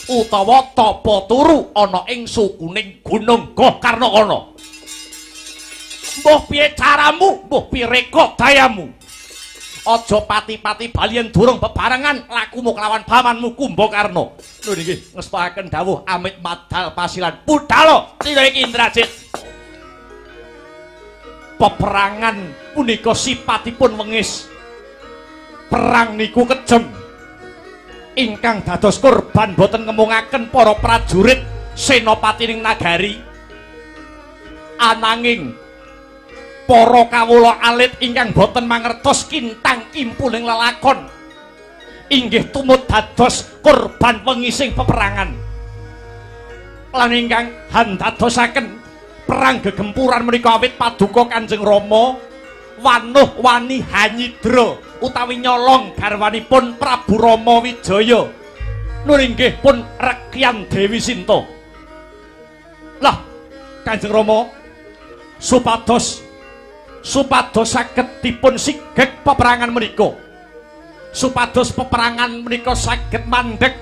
utawa tapa turu ana ing sukuning Gunung Gohkarnakana. Mbuh piye caramu, mbuh piye reka dayamu. Aja pati-pati balian durung bebarengan lakumu kelawan pamanmu Kumbakarna. Lho niki ngestakaken dawuh amit madal pasilan budhal tina iki Indrajit. Peperangan punika sipatipun wengis. Perang niku kejem. Ingkang dados korban boten ngemungaken para prajurit senopatining nagari. Ananging para kawula alit ingkang boten mangertos kintang kimpuling lelakon inggih tumut dados korban wengising peperangan lan ingkang handadosaken perang gegempuran menika awit paduka Kanjeng Rama wanuh wani hanyidra utawi nyolong garwanipun Prabu Rama Wijaya nur inggih pun Rekyan Dewi Sinta. Lah Kanjeng Rama supados saged dipun sigeg peperangan menika, supados peperangan menika saged mandheg,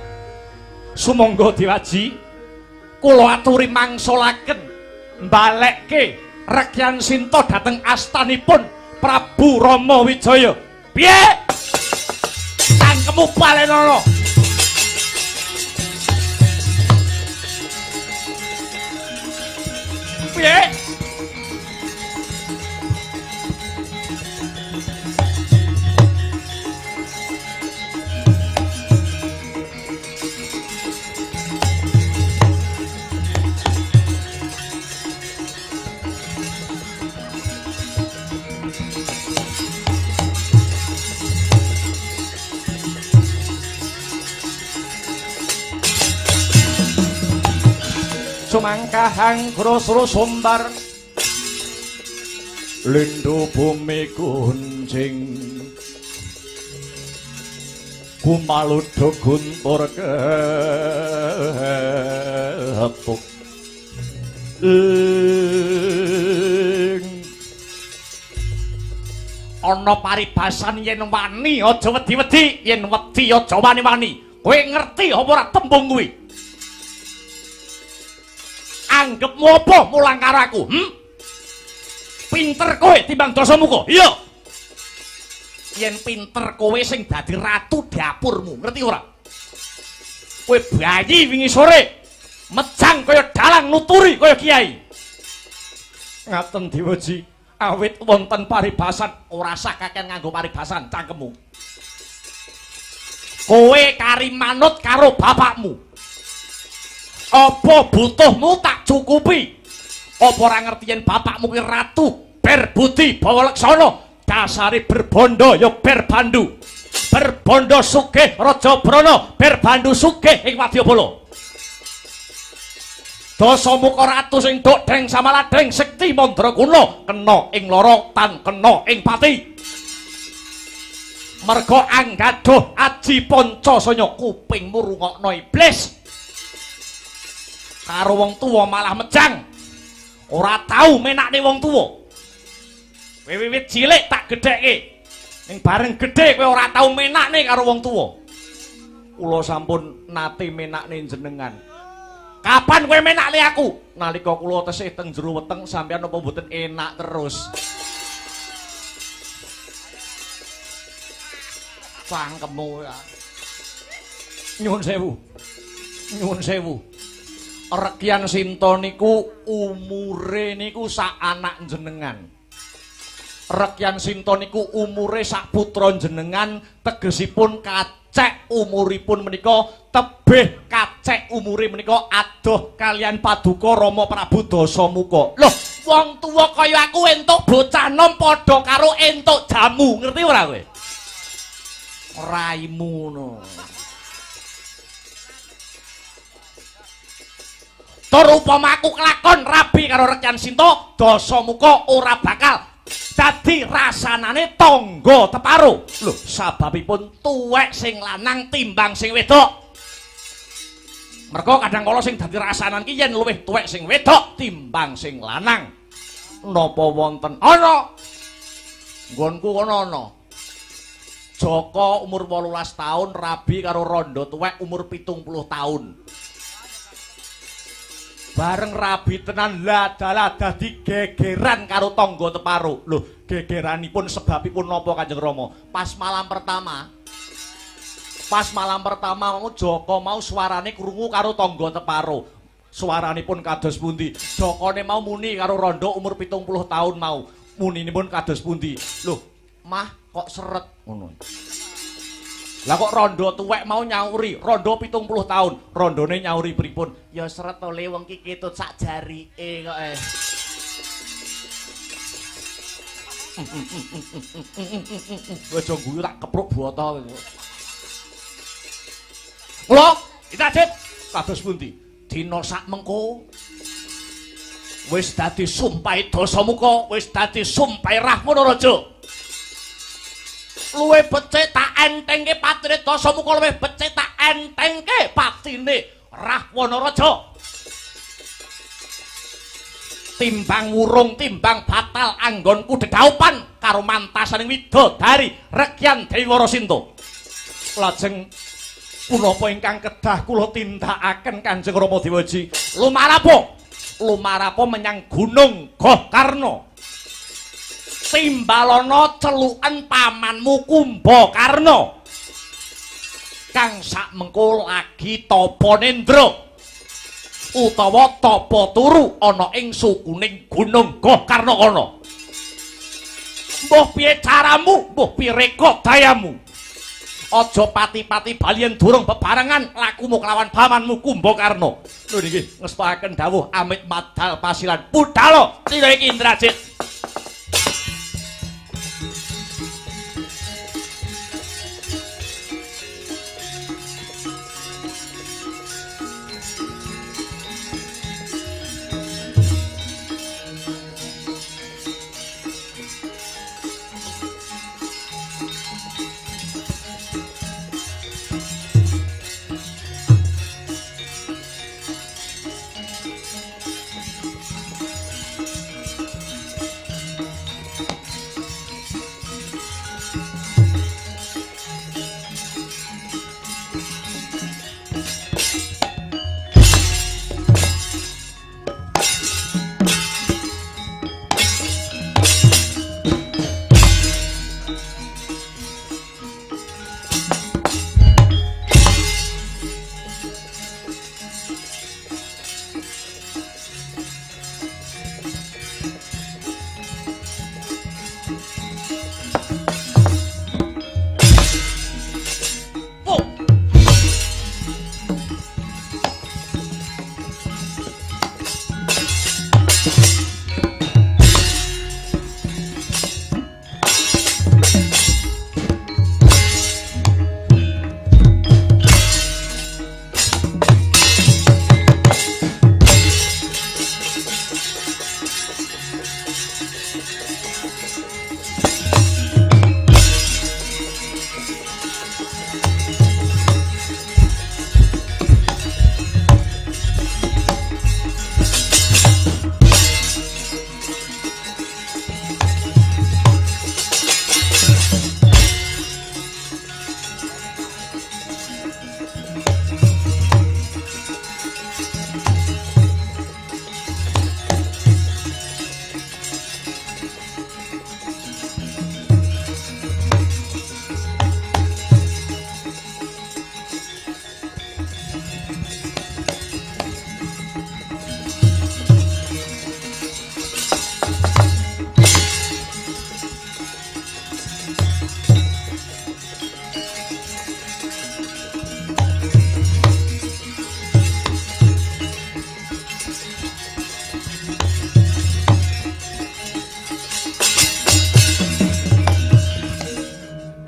sumangga diwaji kula aturi mangsulaken mbalekke Rekyan Sinta dhateng astanipun Prabu Rama Wijaya. Piye cangkemmu palenana? Piye sumangkahang grosro sumbar lindhu bumi kunjing kumaludha guntur kepuk ana paribasan yen wani aja wedi-wedi, yen wedi aja wani-wani. Kowe ngerti apa ora tembung kuwi? Anggepmu apa mulang karo aku? Pinter kowe timbang Dasamuka. Iya. Yen pinter kowe sing dadi ratu dapurmu, ngerti ora? Kowe bayi wingi sore mejang kaya dalang nuturi kaya kiai. Ngaten Dewaji, awit wonten paribasan ora sah kakek nganggo paribasan cangkemmu. Kowe kari manut karo bapakmu. Apa butuhmu tak cukupi? Apa ora ngerti yen bapakmu ki ratu berbudi bawa laksana, dasare berbondo ya berbandu. Berbondo sugih Raja Brana, berbandu sugih ing Wadyabala. Dasamuka ratu sing nduk deng samaladeng sekti Mandrakuna kena ing lara tan kena ing pati. Merga anggaduh aji Pancasanya kupingmu rungokno iblis. Karo wong tuwa malah mejang. Ora tau menakne wong tuwa. Kowe wiwit cilik tak gedhekke. Ning bareng gedhe kowe ora tau menakne karo wong tuwa. Kula sampun nate menakne jenengan. Kapan kowe menakne aku? Nalika kula tesih teng jero weteng sampeyan apa mboten enak terus. Cangkemmu ya. Nyuwun sewu. Nyuwun sewu. Rekyan Sinta niku umure niku sak anak jenengan. Rekyan Sinta niku umure sak putra jenengan, tegesipun kacek umuripun menika tebih kacek umure menika adoh kalian paduka Rama Prabu Dasamuka. Loh, wong tuwa kaya aku entuk bocah nom padha karo entuk jamu, ngerti ora kowe? Raimu no. Tur upama aku kelakon rabi karo Rekyan Sinta, Dasamuka ora bakal dadi rasanane tangga teparo. Lho, sababipun tuwek sing lanang timbang sing wedok. Merga kadang kala sing dadi rasanan ki yen luwih tuwek sing wedok timbang sing lanang. Napa wonten ana? Nggonku kono ana. Joko umur 18 tahun, rabi karo Rondo tuwek umur 70 tahun. Bareng rabi tenan dalah dadi gegeran karo tangga teparo. Lho, gegeranipun sebabipun napa Kanjeng Rama? Pas malam pertama Joko mau suarane krungu karo tangga teparo. Suaranipun kados pundi? Jokone mau muni karo Rondo umur 70 tahun mau. Muninipun kados pundi? Lho, Mah kok seret ngono. Lah kok Rondo tuwek mau nyauri, Rondo 70 tahun. Rondone nyauri pripun? Ya seret to le wong ki ketut sak jarike kok Aja guyu tak kepruk boto. Lho, Itacit, kados pundi? Dina sak mengko wis dadi sumpahe Dasamuka, wis dadi sumpahe Rahwana Raja. Luwih becik tak entengke patine Dasamuka, luwih becik tak entengke patine Rahwana Raja. Timbang wurung, timbang batal anggonku dedaupan karo mantasaning widodari Rekyan Dewi Warasinta. Lajeng punapa ingkang kedah kula tindakaken Kanjeng Rama Dewaji? Lumarapo menyang Gunung Gohkarna. Timbalana celuken pamanmu Kumbakarna kang sakmengko lagi tapa nendra utawa tapa turu ana ing sukuning Gunung Gohkarna kana. Mbuh piye caramu, mbuh piye reka dayamu, aja pati-pati baliyen durung bebarengan lakumu kelawan pamanmu Kumbakarna. Lho niki ngestakaken dawuh amit madal pasilan budhal Tina iki Indrajit.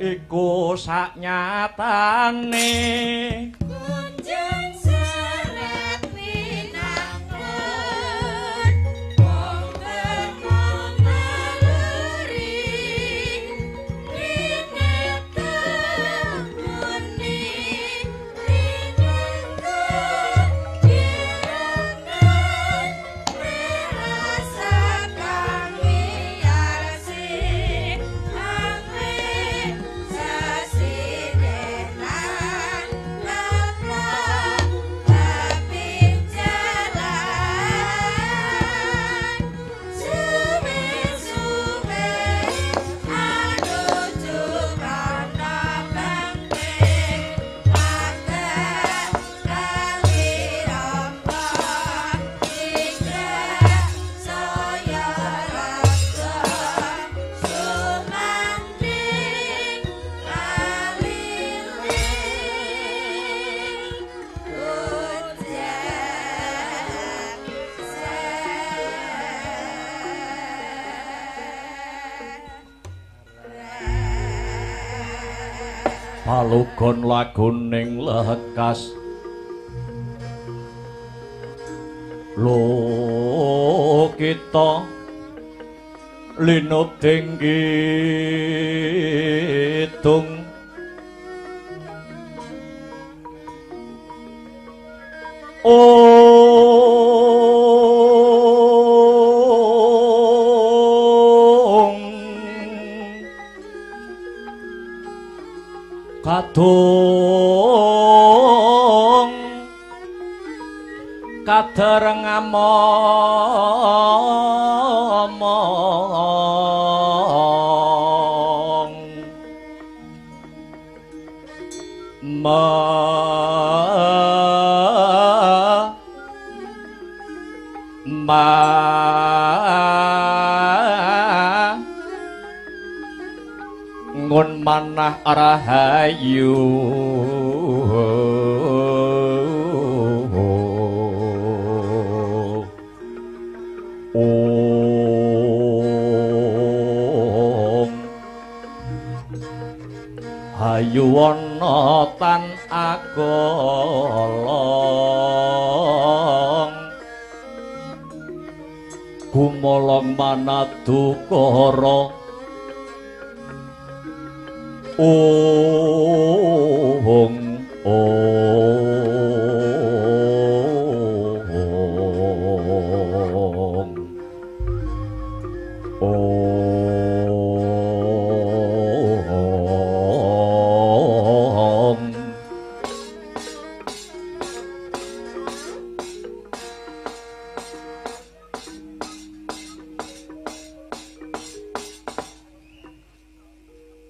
Iku saknyatane kunjung seret pinangun wong termong naluri ringet temuni rinengku direngan merasa kami arsi angin Palugon laguning lekas lo kita linut tinggi tung kadung kadereng among ngun manah rahayu hayu ana tan agolong gumolong manadukara ong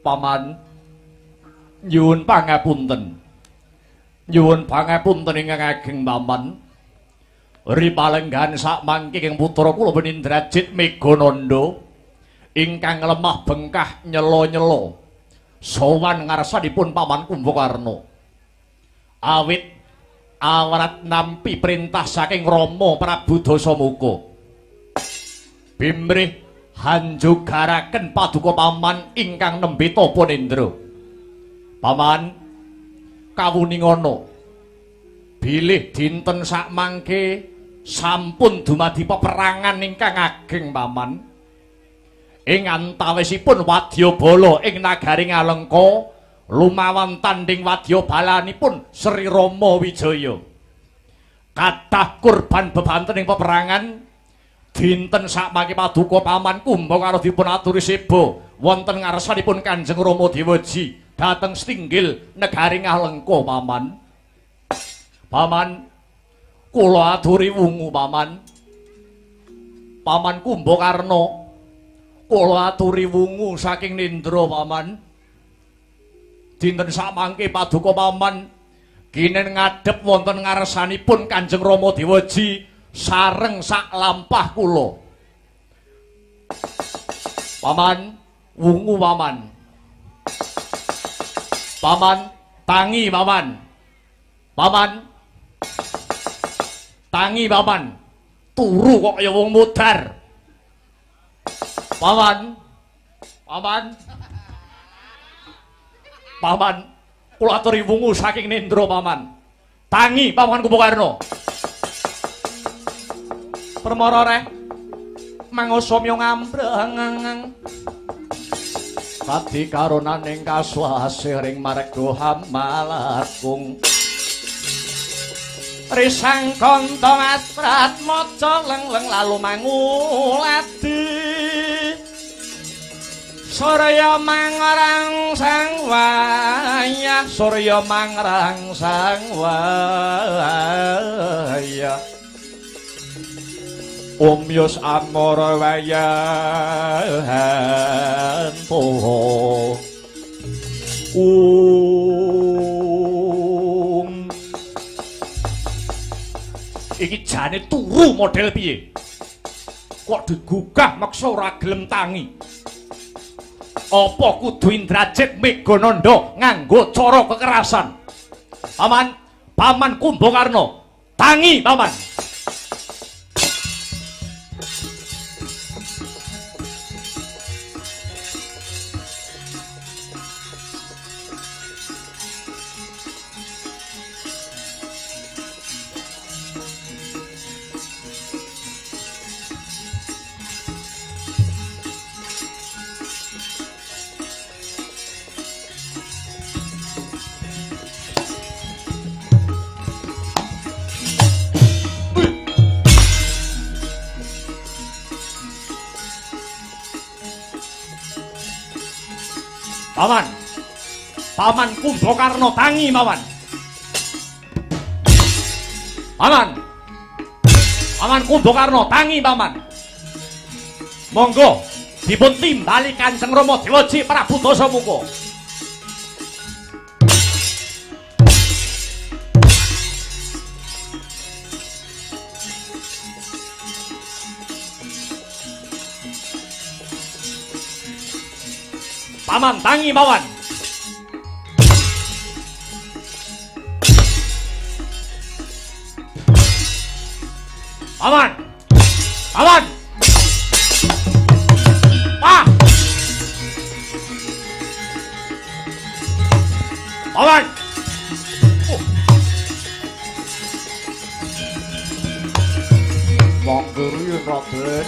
Paman nyuwun pangapunten. Nyuwun pangapunten ingkang ageng paman. Ripalenggan sakmangke ing putra kula Penindrajit Megananda ingkang lemah bengkah nyela-nyela sowan ngarsanipun paman Kumbakarna. Awit awrat nampi perintah saking Rama Prabu Dasamuka. Bimrih hanjugaraken paduka paman ingkang nembe tapa nendra. Paman kawuningono bilih dinten sakmangke sampun dumadi peperangan ingkang ageng paman. Ing antawisipun wadyabala ing nagari Ngalengka lumawan tanding wadyabalanipun Sri Rama Wijaya. Kathah kurban bebanten ing peperangan. Dinten sakmangke paduka paman Kumbakarna dipun aturi seba wonten ngarsanipun Kanjeng Rama Dewaji dhateng Stinggil negari Ngalengka paman. Paman kula aturi wungu paman. Paman Kumbakarna kula aturi wungu saking nendra paman. Dinten sakmangke paduka paman kinen ngadhep wonten ngarsanipun Kanjeng Rama Dewaji sareng sak lampah kula. Paman wungu paman. Paman tangi paman. Paman tangi paman. Turu kok kaya wong mudar. Paman. Paman. Paman kula aturi wungu saking nendra paman. Tangi paman Kumbakarna. Permara reh mangosamya ngambrang pati karonaning kaswasiring marga hamalakung risang kanta matrat maca lengleng lalu manguladi surya mangrang sang wayah surya mangrang sang wayah Omyos amara wayahan poho iki jane turu model piye kok digugah maksa ora gelem tangi apa kudu Indrajit Megananda nganggo cara kekerasan paman Kumbakarna tangi paman. Paman. Paman Kumbakarna tangi mawon. Paman. Paman Kumbakarna tangi paman. Monggo dipun timbali Kanjeng Rama Dewaji Prabu Dasamuka. Paman tangi mawon. Paman. Paman. Pak. Paman. Monggo riyen Raden.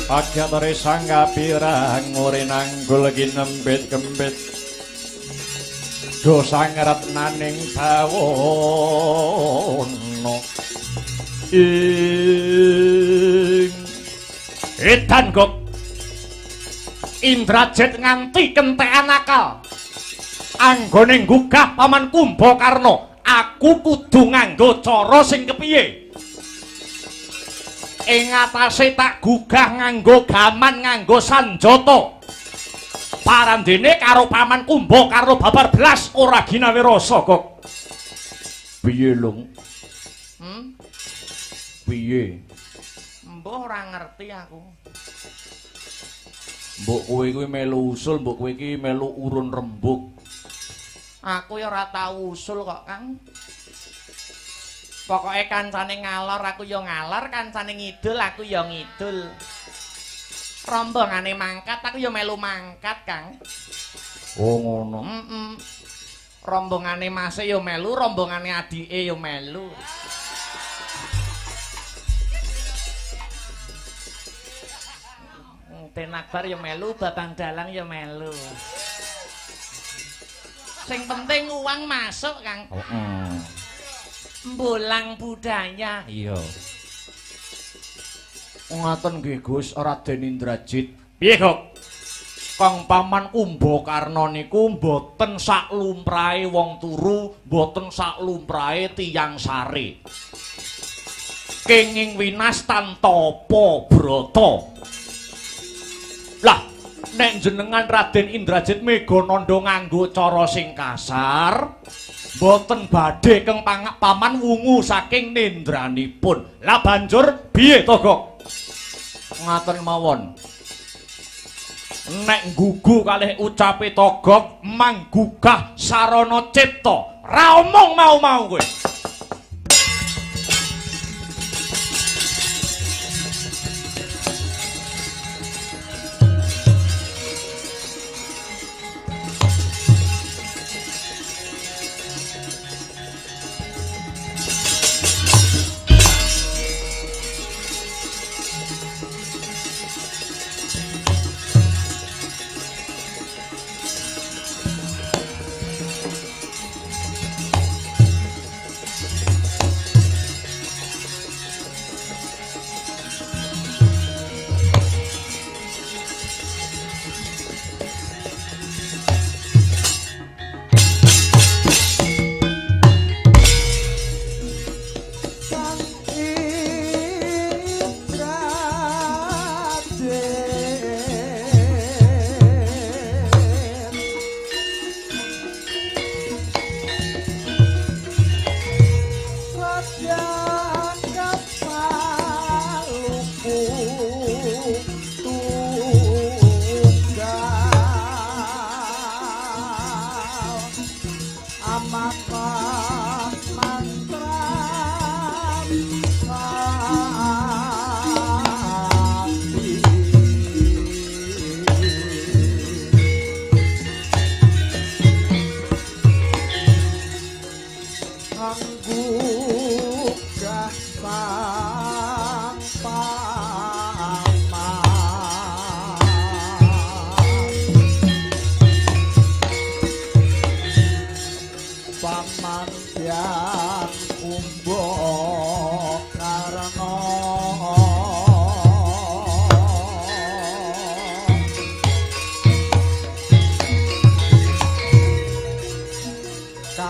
Agyatare sangga pirang ngurinanggul ginembit kembit do sangratnaning bawana ing edan gok Indrajit nganti kentekan akal anggone nggugah Paman Kumbakarna aku kudu nganggo cara sing kepiye ing atase tak gugah nganggo gaman nganggo sanjata parandene karo Paman Kumbakarna babar blas ora ginawe rasa kok piye lung piye mbok ora ngerti aku mbok kowe kuwi melu usul mbok kowe iki melu urun rembug aku ya ora tau usul kok Kang pokoke kancane ngalor aku ya ngalor, kancane ngidul aku ya ngidul. Rombongane mangkat aku ya melu mangkat, Kang. Oh ngono. Rombongane Mase ya melu, rombongane adike ya melu. Den Akbar ya melu, Babang Dalang ya melu. Sing penting uang masuk, Kang. Mbolang budaya. Iya. Ngoten nggih Gus Raden Indrajit. Piye kok? Kang Paman Kumbakarna niku mboten sak lumrahe wong turu, mboten sak lumrahe tiyang sare. Kenging winastan tapa brata. Lah, nek jenengan Raden Indrajit mega nandha nganggo cara sing kasar, boten badhe keng Paman wungu saking nendranipun. Lah banjur piye to, Gok? Ngaten mawon. Nek nggugu kalih ucape Togok manggugah sarana cipta. Ra omong mau-mau kowe.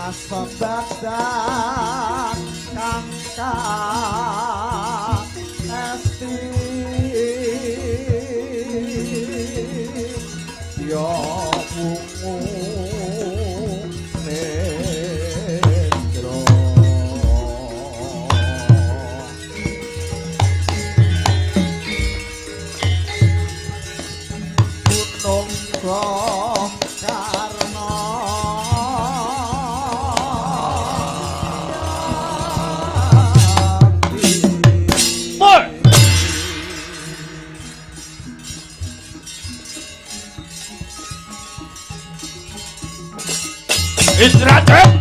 kasebadan kangka esti yo bungu netro gunung karna Indrajit.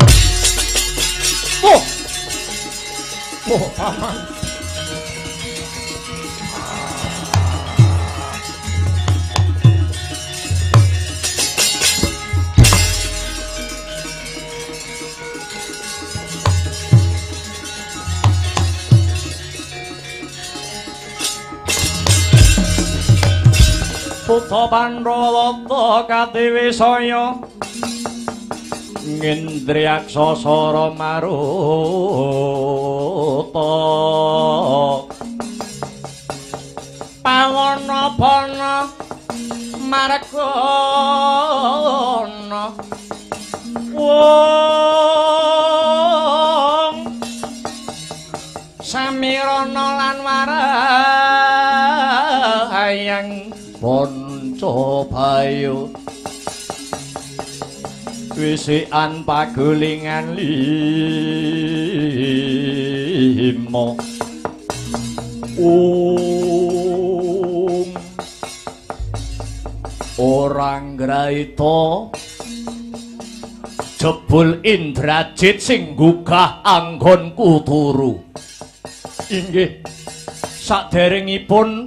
Oh, paman. Putra Pandhawa Katiwisaya Ngendriyaksa Sara Maruta Pawana Margana wong samirana lan warayang Pancabayu wisikan pagulingan limo orang graita jebul Indrajit sing gugah anggonku turu inggih saderengipun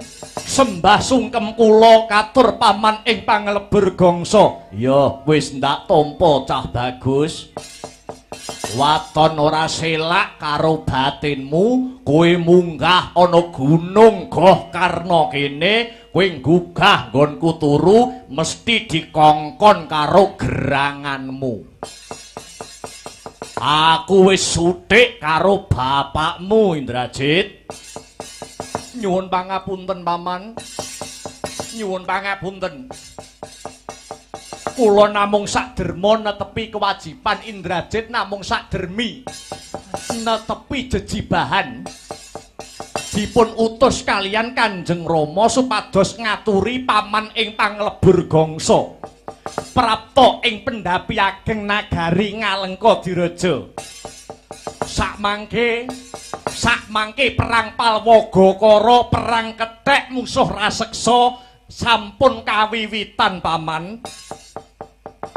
sembah sungkem kula katur paman ing pangleber gangsa ya wis ndak tampa cah bagus waton ora selak karo batinmu kowe munggah ana gunung Goh Karna kene kowe gugah nggonku turu mesti dikongkon karo geranganmu aku wis suthik karo bapakmu Indrajit nyuwun pangapunten paman nyuwun pangapunten kula namung sakderma netepi kewajiban Indrajit namung sakdermi netepi jejibahan dipun utus kalian Kanjeng Rama supados ngaturi paman ing panglebur gangsa prapta ing pendhapi ageng nagari Ngalengka Diraja sakmangke perang Palwagakara perang kethek musuh raseksa sampun kawiwitan paman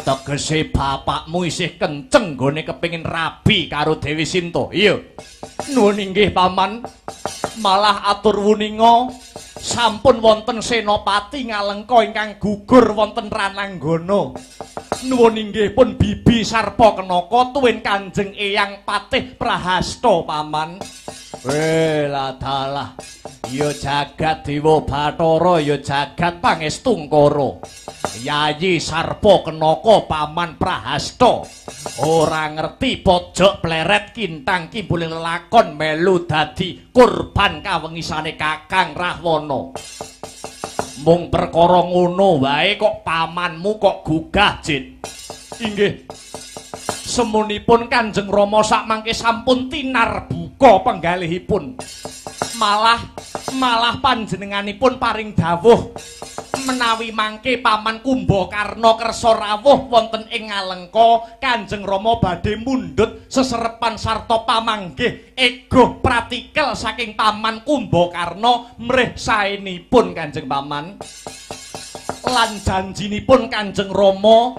tegese bapakmu isih kenceng nggone kepengin rabi karo Dewi Sinta iya nuwun inggih paman malah atur wuninga sampun wonten senopati Ngalengka ingkang gugur wonten Rananggana nuwun inggih pun Bibi Sarpakenaka tuwin Kanjeng Eyang Patih Prahasta paman dalah ya jagat Dewa Bathara ya jagat Pangestungkara Yayi Sarpakenaka paman Prahasta ora ngerti pojok pleret kintang kibuling lakon melu dadi kurban kawengisane Kakang Rahwana mung perkara ngono wae kok pamanmu kok gugah Jit inggih semunipun Kanjeng Rama sakmangke sampun tinar buka penggalihipun malah panjenenganipun paring dawuh menawi mangke paman Kumbakarna kersa rawuh wonten ing Ngalengka Kanjeng Rama badhe mundhut seserepan sarta pamanggih egoh pratikel saking paman Kumbakarna mrih saenipun Kanjeng Paman lan janjinipun Kanjeng Rama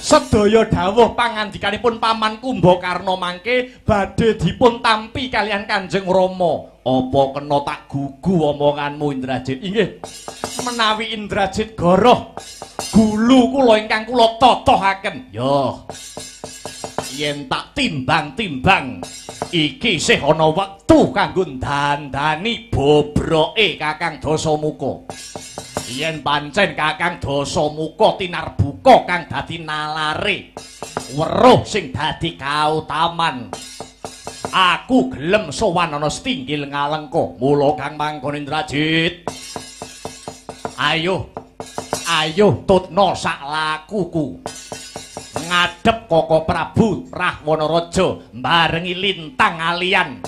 sedaya dawuh pangandikanipun paman Kumbakarna mangke badhe dipun tampi kalian Kanjeng Rama apa kena tak gugu omonganmu Indrajit inggih menawi Indrajit goroh gulu kula ingkang kula totohaken yo yen tak timbang-timbang iki isih ana wektu kanggo dandani bobroke Kakang Dasamuka yen pancen Kakang Dasamuka tinarbuka kang dadi nalare weruh sing dadi kautaman. Aku gelem sowan ana setinggil Ngalengka. Mula Kang mangkon Indrajit. Ayo tutna sak lakuku. Ngadhep Koko Prabu Rahwana-raja barengi lintang alian.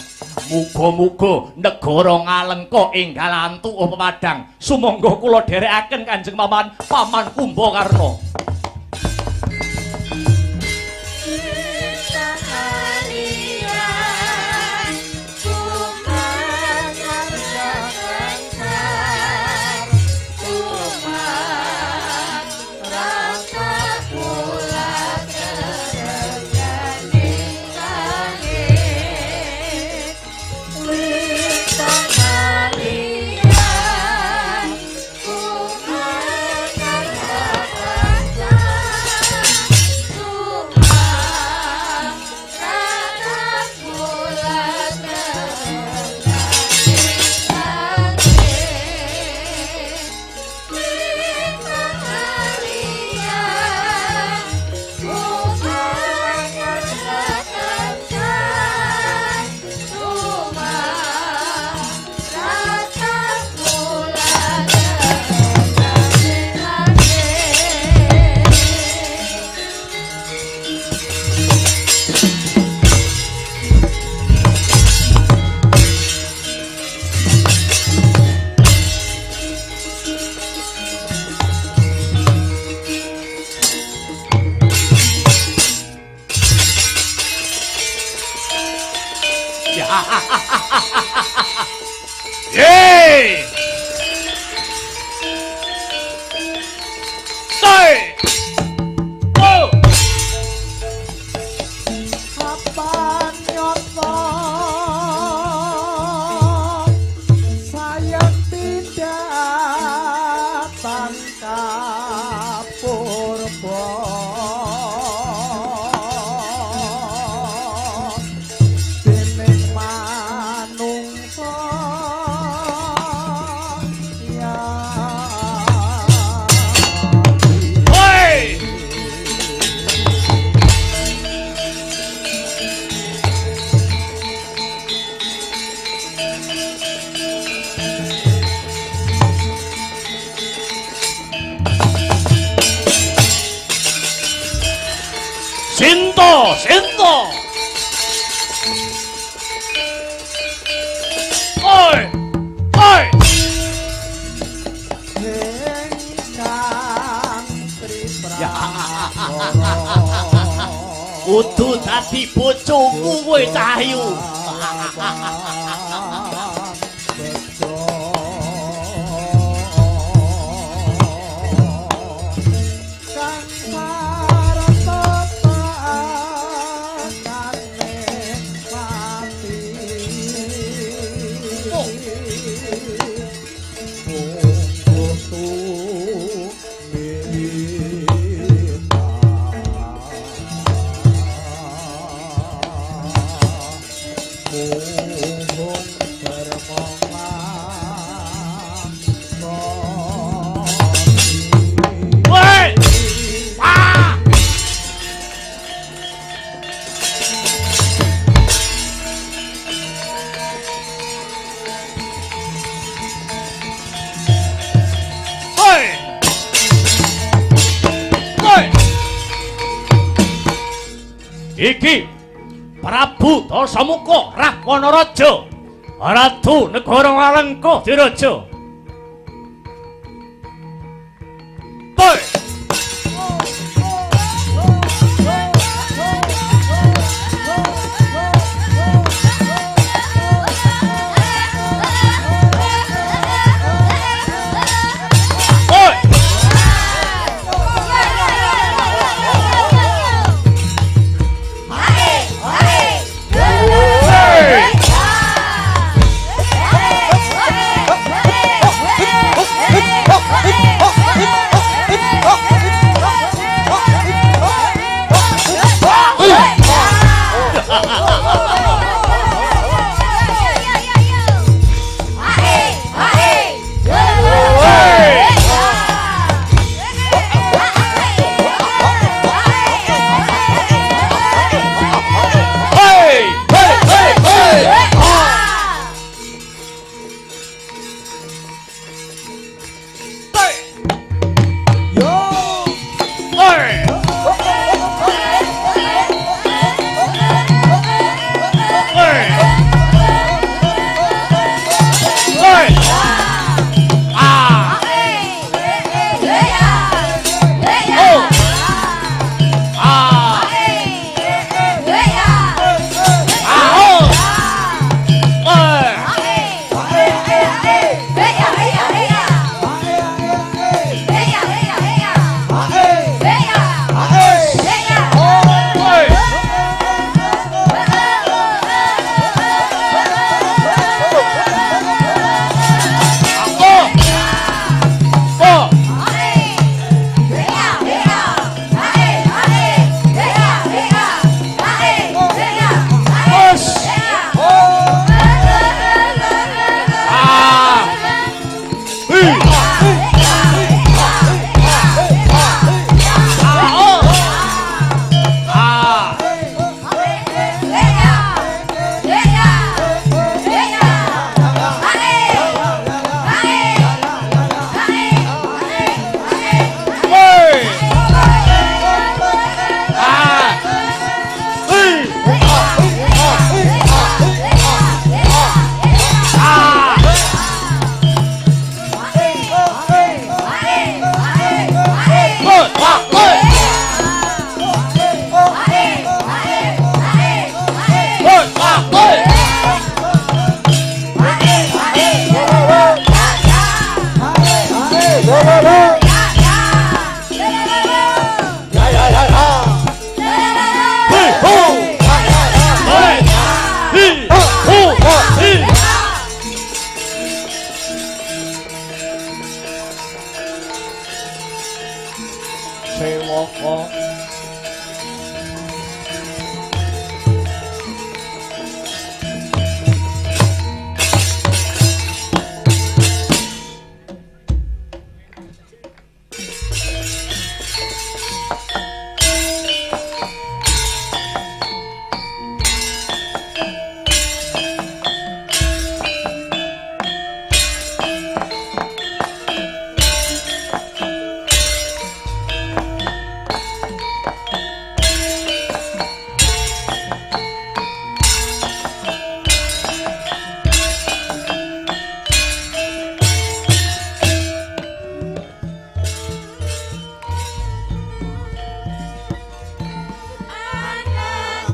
Muga-muga negara Ngalengka enggal antuk pepadang. Sumangga kula dherekaken Kanjeng Paman Kumbakarna. Yeay! Say! Oh! Kapan nyoto saya tidak tangkap purba dening manungsa ya. Hey! Sinto! Oi! Oi! Ingkang Ya. Triprakara Kudu dadi bojoku kowe Cahyu. Woi! Ah! Woi! Woi! Iki Prabu Dasamuka Rahwana-raja, Ratu negara Ngalengka Diraja. Woi!